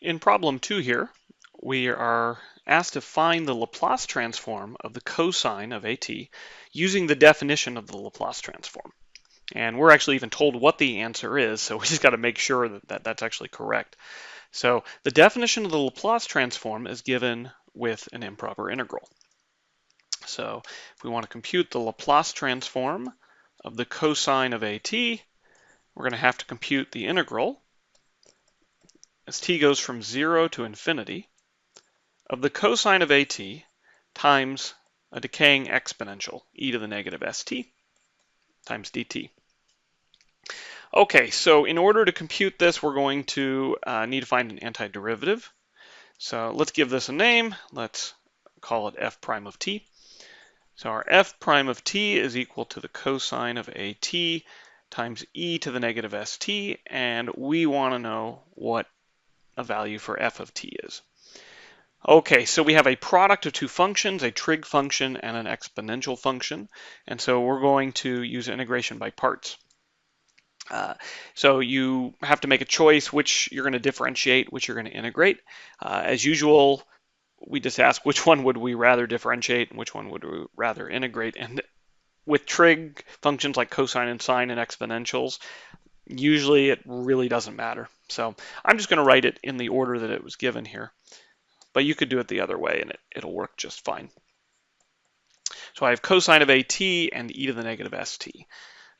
In problem 2 here, we are asked to find the Laplace transform of the cosine of AT using the definition of the Laplace transform. And we're actually even told what the answer is, so we just got to make sure that that's actually correct. So the definition of the Laplace transform is given with an improper integral. So if we want to compute the Laplace transform of the cosine of AT, we're going to have to compute the integral as t goes from 0 to infinity of the cosine of AT times a decaying exponential, e to the negative st times dt. Okay, so in order to compute this, we're going to need to find an antiderivative. So let's give this a name. Let's call it f prime of t. So our f prime of t is equal to the cosine of AT times e to the negative st, and we want to know what a value for f of t is. Okay, so we have a product of two functions, a trig function and an exponential function, and so we're going to use integration by parts. So you have to make a choice which you're going to differentiate, which you're going to integrate. As usual, we just ask which one would we rather differentiate and which one would we rather integrate. And with trig functions like cosine and sine and exponentials, usually it really doesn't matter. So I'm just going to write it in the order that it was given here. But you could do it the other way and it'll work just fine. So I have cosine of AT and e to the negative st.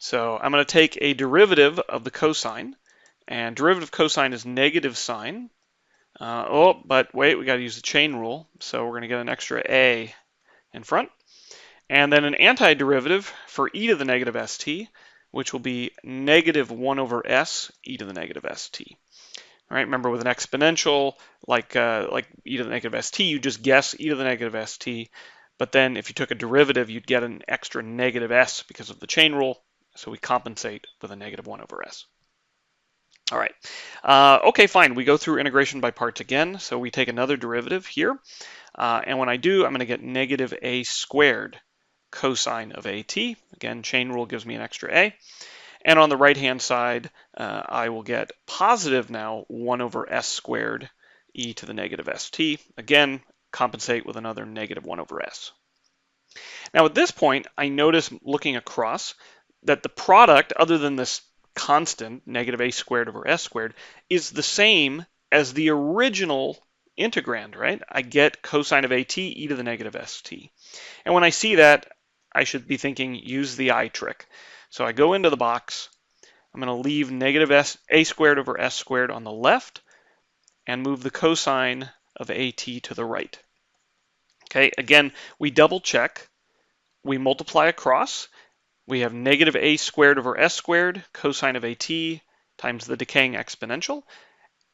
So I'm going to take a derivative of the cosine, and derivative of cosine is negative sine. But wait, we got to use the chain rule, so we're going to get an extra a in front. And then an antiderivative for e to the negative st, which will be negative 1 over s e to the negative st. All right, remember with an exponential, like e to the negative st, you just guess e to the negative st, but then if you took a derivative, you'd get an extra negative s because of the chain rule, so we compensate with a negative 1 over s. All right, okay, fine, we go through integration by parts again, so we take another derivative here, and when I do, I'm going to get negative a squared cosine of AT. Again, chain rule gives me an extra a. And on the right-hand side, I will get positive now 1 over s squared e to the negative st. Again, compensate with another negative 1 over s. Now at this point, I notice looking across that the product, other than this constant, negative a squared over s squared, is the same as the original integrand, right? I get cosine of AT e to the negative st. And when I see that, I should be thinking, use the I trick. So I go into the box, I'm going to leave negative a squared over s squared on the left and move the cosine of AT to the right. Okay, again, we double check. We multiply across. We have negative a squared over s squared, cosine of AT times the decaying exponential.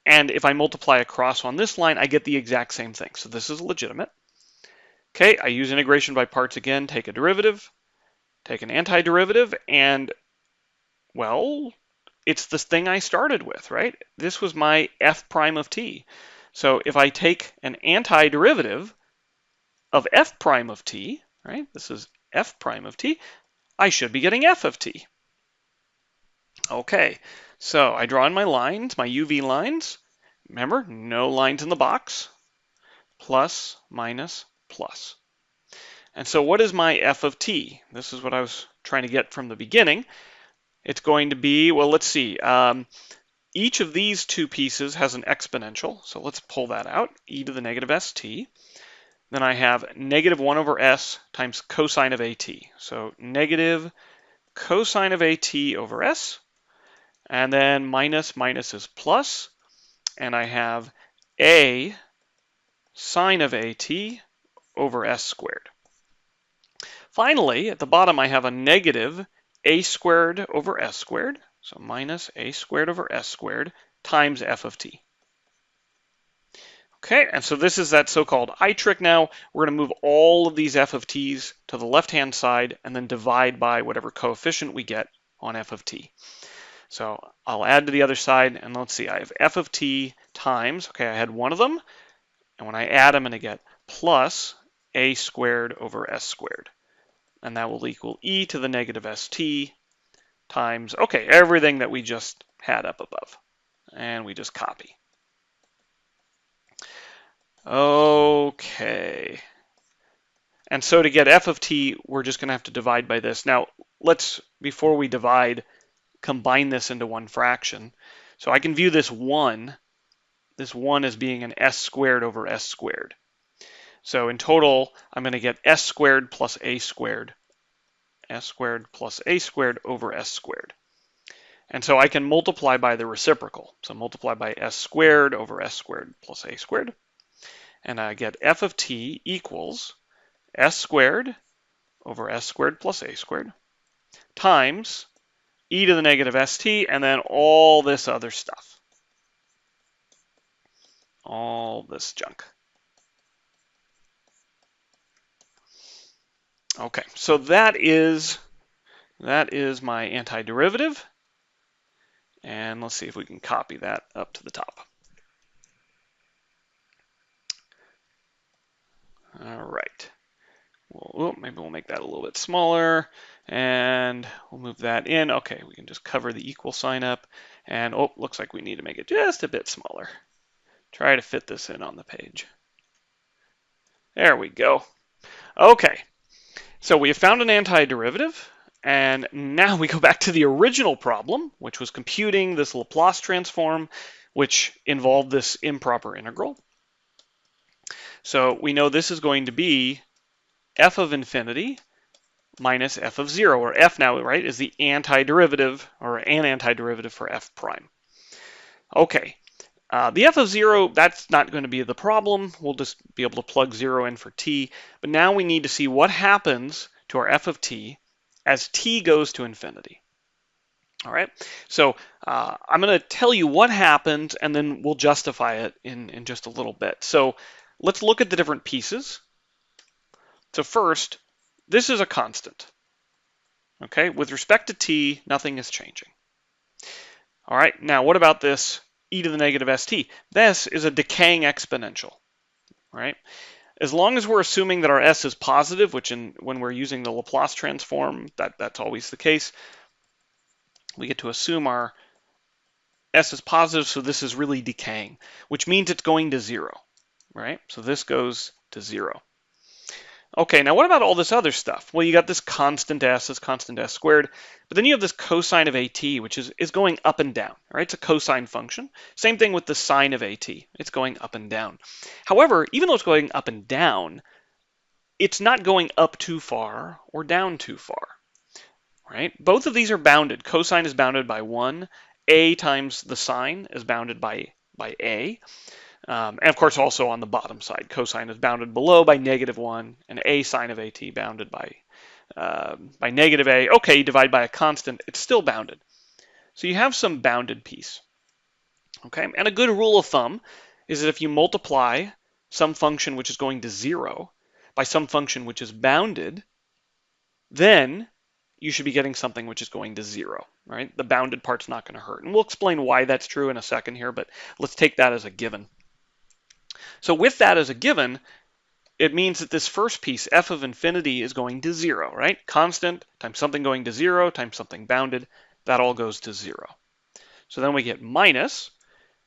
And if I multiply across on this line, I get the exact same thing. So this is legitimate. Okay, I use integration by parts again, take a derivative, take an antiderivative, and, well, it's the thing I started with, right? This was my f prime of t. So if I take an antiderivative of f prime of t, right? This is f prime of t, I should be getting f of t. Okay, so I draw in my lines, my UV lines. Remember, no lines in the box. Plus, minus, plus. And so what is my f of t? This is what I was trying to get from the beginning. It's going to be, well, let's see. Each of these two pieces has an exponential. So let's pull that out, e to the negative st. Then I have negative 1 over s times cosine of AT. So negative cosine of AT over s. And then minus is plus. And I have a sine of AT over s squared. Finally, at the bottom, I have a negative a squared over s squared. So minus a squared over s squared times f of t. Okay, and so this is that so-called I trick now. We're going to move all of these f of t's to the left-hand side and then divide by whatever coefficient we get on f of t. So I'll add to the other side, and let's see, I have f of t times, okay, I had one of them, and when I add, I'm going to get plus a squared over s squared. And that will equal e to the negative st times, okay, everything that we just had up above. And we just copy. Okay. And so to get f of t, we're just going to have to divide by this. Now, let's, before we divide, combine this into one fraction. So I can view this 1 as being an s squared over s squared. So in total, I'm going to get s squared plus a squared, s squared plus a squared over s squared. And so I can multiply by the reciprocal. So multiply by s squared over s squared plus a squared. And I get f of t equals s squared over s squared plus a squared times e to the negative st, and then all this other stuff. All this junk. Okay, so that is my antiderivative. And let's see if we can copy that up to the top. All right. Well, maybe we'll make that a little bit smaller, and we'll move that in. Okay, we can just cover the equal sign up, and oh, looks like we need to make it just a bit smaller. Try to fit this in on the page. There we go. Okay, so we have found an antiderivative, and now we go back to the original problem, which was computing this Laplace transform, which involved this improper integral. So we know this is going to be f of infinity minus f of 0, or f now, right, is the antiderivative, or an antiderivative for f prime. Okay, the f of 0, that's not going to be the problem. We'll just be able to plug 0 in for t. But now we need to see what happens to our f of t as t goes to infinity. All right, so I'm going to tell you what happens, and then we'll justify it in just a little bit. So let's look at the different pieces. So first, this is a constant. Okay, with respect to t, nothing is changing. All right, now what about this e to the negative st? This is a decaying exponential, right? As long as we're assuming that our s is positive, which when we're using the Laplace transform, that's always the case, we get to assume our s is positive, so this is really decaying, which means it's going to 0, right? So this goes to 0. Okay, now what about all this other stuff? Well, you got this constant s squared, but then you have this cosine of at, which is going up and down, right? It's a cosine function. Same thing with the sine of at. It's going up and down. However, even though it's going up and down, it's not going up too far or down too far, right? Both of these are bounded. Cosine is bounded by 1. A times the sine is bounded by a. And of course, also on the bottom side, cosine is bounded below by -1, and a sine of at bounded by negative a. Okay, you divide by a constant, it's still bounded. So you have some bounded piece. Okay, and a good rule of thumb is that if you multiply some function which is going to 0 by some function which is bounded, then you should be getting something which is going to 0, right? The bounded part's not going to hurt. And we'll explain why that's true in a second here, but let's take that as a given. So with that as a given, it means that this first piece, f of infinity, is going to 0, right? Constant times something going to 0 times something bounded, that all goes to 0. So then we get minus,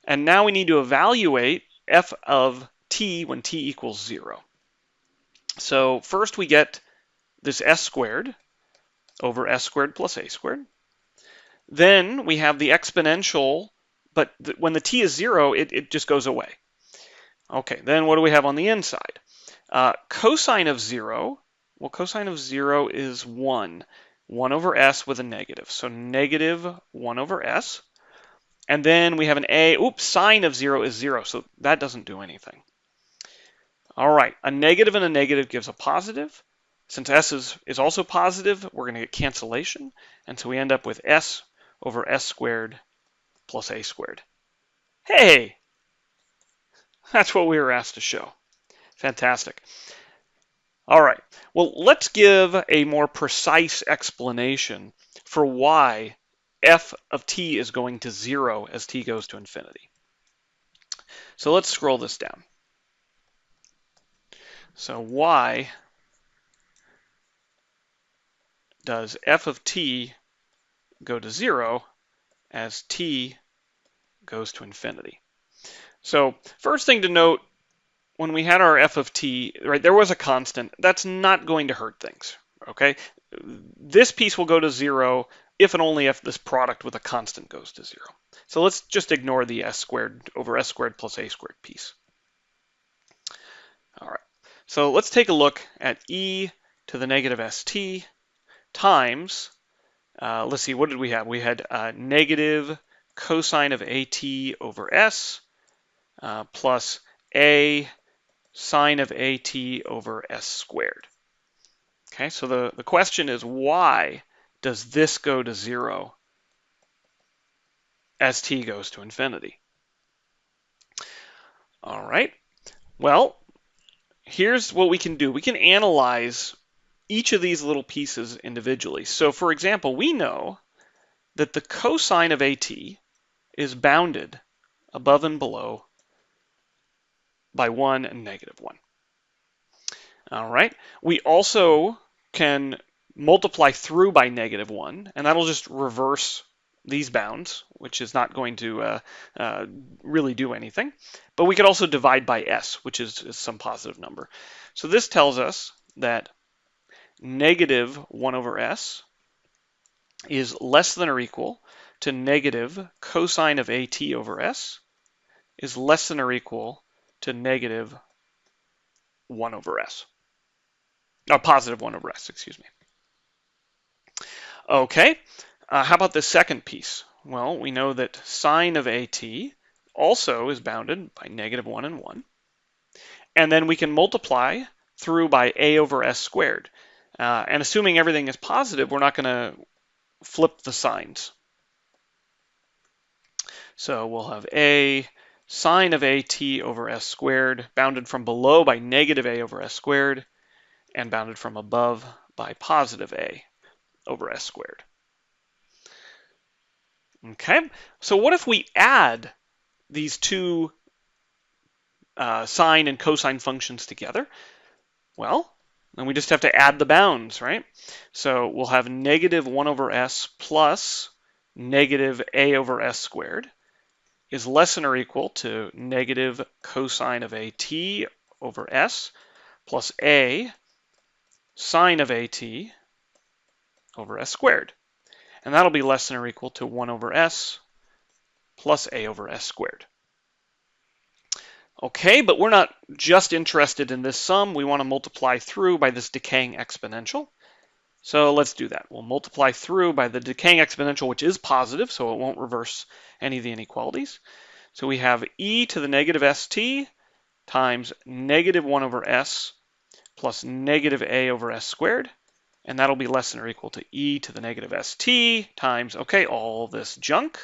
and now we need to evaluate f of t when t equals 0. So first we get this s squared over s squared plus a squared. Then we have the exponential, but when the t is 0, it just goes away. Okay, then what do we have on the inside? Cosine of 0, well, cosine of 0 is 1. 1 over s with a negative, so negative 1 over s. And then we have an a, sine of 0 is 0, so that doesn't do anything. All right, a negative and a negative gives a positive. Since s is also positive, we're going to get cancellation, and so we end up with s over s squared plus a squared. Hey! That's what we were asked to show. Fantastic. All right, well, let's give a more precise explanation for why f of t is going to 0 as t goes to infinity. So let's scroll this down. So why does f of t go to 0 as t goes to infinity? So first thing to note when we had our f of t, right, there was a constant. That's not going to hurt things, okay? This piece will go to 0 if and only if this product with a constant goes to 0. So let's just ignore the s squared over s squared plus a squared piece. All right, so let's take a look at e to the negative st times, let's see, what did we have? We had negative cosine of at over s plus a sine of at over s squared. Okay, so the question is, why does this go to 0 as t goes to infinity? All right, well, here's what we can do. We can analyze each of these little pieces individually. So for example, we know that the cosine of at is bounded above and below by 1 and negative 1. All right, we also can multiply through by negative 1, and that'll just reverse these bounds, which is not going to really do anything. But we could also divide by s, which is some positive number. So this tells us that negative 1 over s is less than or equal to negative cosine of at over s is less than or equal to negative 1 over s. Or positive 1 over s, excuse me. Okay, how about the second piece? Well, we know that sine of at also is bounded by negative 1 and 1. And then we can multiply through by a over s squared. And assuming everything is positive, we're not going to flip the signs. So we'll have a sine of at over s squared, bounded from below by negative a over s squared, and bounded from above by positive a over s squared. Okay, so what if we add these two sine and cosine functions together? Well, then we just have to add the bounds, right? So we'll have negative 1 over s plus negative a over s squared is less than or equal to negative cosine of at over s plus a sine of at over s squared. And that'll be less than or equal to 1 over s plus a over s squared. Okay, but we're not just interested in this sum. We want to multiply through by this decaying exponential. So let's do that. We'll multiply through by the decaying exponential, which is positive, so it won't reverse any of the inequalities. So we have e to the negative st times negative 1 over s plus negative a over s squared. And that'll be less than or equal to e to the negative st times, okay, all this junk.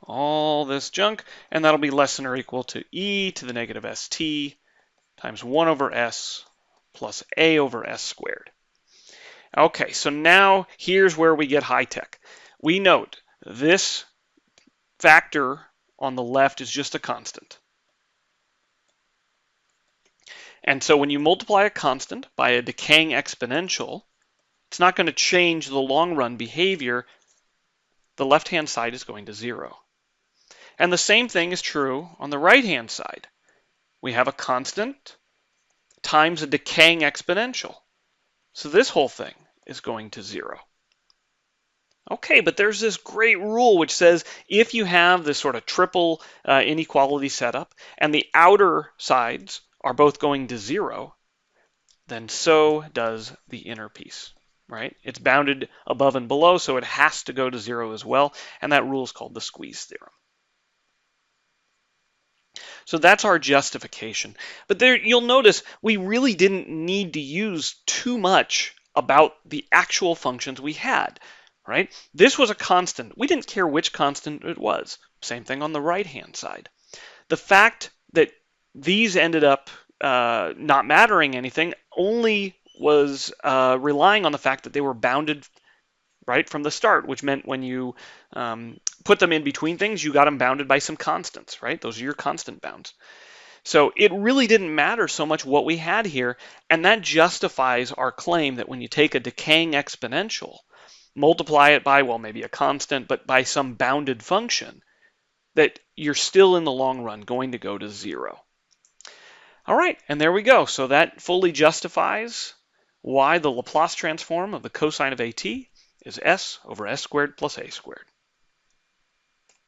All this junk, and that'll be less than or equal to e to the negative st times 1 over s plus a over s squared. Okay, so now here's where we get high tech. We note this factor on the left is just a constant. And so when you multiply a constant by a decaying exponential, it's not going to change the long run behavior. The left-hand side is going to 0. And the same thing is true on the right-hand side. We have a constant times a decaying exponential. So this whole thing is going to 0. Okay, but there's this great rule which says if you have this sort of triple inequality setup and the outer sides are both going to 0, then so does the inner piece, right? It's bounded above and below, so it has to go to 0 as well, and that rule is called the Squeeze Theorem. So that's our justification. But there, you'll notice we really didn't need to use too much about the actual functions we had, right? This was a constant. We didn't care which constant it was. Same thing on the right-hand side. The fact that these ended up not mattering anything only was relying on the fact that they were bounded right from the start, which meant when you put them in between things, you got them bounded by some constants, right? Those are your constant bounds. So it really didn't matter so much what we had here, and that justifies our claim that when you take a decaying exponential, multiply it by, well, maybe a constant, but by some bounded function, that you're still in the long run going to go to 0. All right, and there we go. So that fully justifies why the Laplace transform of the cosine of AT is s over s squared plus a squared.